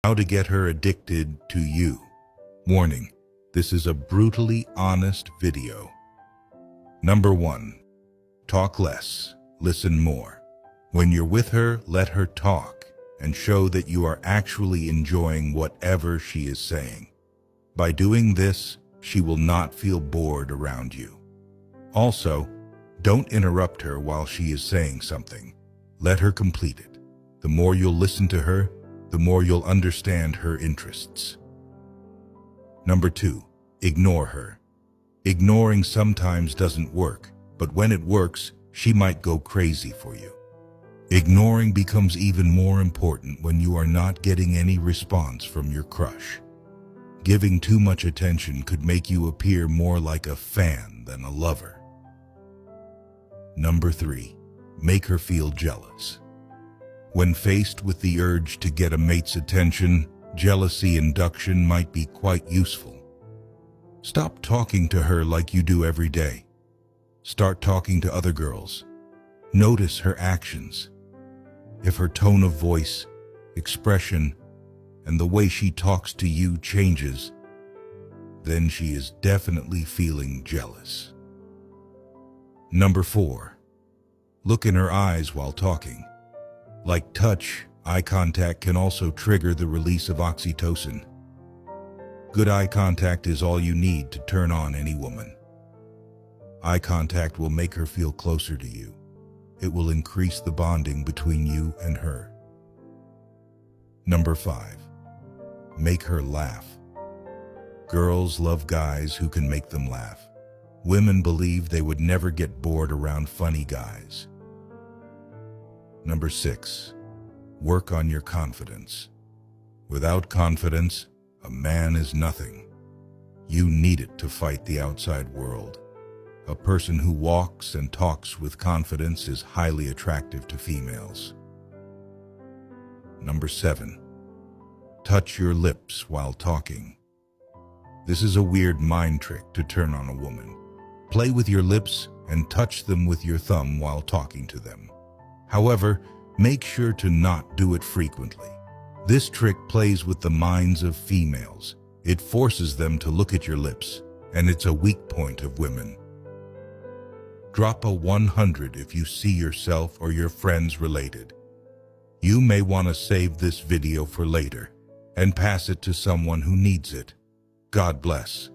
How to get her addicted to you. Warning, this is a brutally honest video. Number 1. Talk less, listen more. When you're with her, let her talk and show that you are actually enjoying whatever she is saying. By doing this, she will not feel bored around you. Also, don't interrupt her while she is saying something. Let her complete it. The more you'll listen to her, the more you'll understand her interests. Number 2. Ignore her. Ignoring sometimes doesn't work, but when it works, she might go crazy for you. Ignoring becomes even more important when you are not getting any response from your crush. Giving too much attention could make you appear more like a fan than a lover. Number 3. Make her feel jealous. When faced with the urge to get a mate's attention, jealousy induction might be quite useful. Stop talking to her like you do every day. Start talking to other girls. Notice her actions. If her tone of voice, expression, and the way she talks to you changes, then she is definitely feeling jealous. Number 4. Look in her eyes while talking. Like touch, eye contact can also trigger the release of oxytocin. Good eye contact is all you need to turn on any woman. Eye contact will make her feel closer to you. It will increase the bonding between you and her. Number 5. Make her laugh. Girls love guys who can make them laugh. Women believe they would never get bored around funny guys. Number 6. Work on your confidence. Without confidence, a man is nothing. You need it to fight the outside world. A person who walks and talks with confidence is highly attractive to females. Number 7. Touch your lips while talking. This is a weird mind trick to turn on a woman. Play with your lips and touch them with your thumb while talking to them. However, make sure to not do it frequently. This trick plays with the minds of females. It forces them to look at your lips, and it's a weak point of women. Drop a 100 if you see yourself or your friends related. You may want to save this video for later and pass it to someone who needs it. God bless.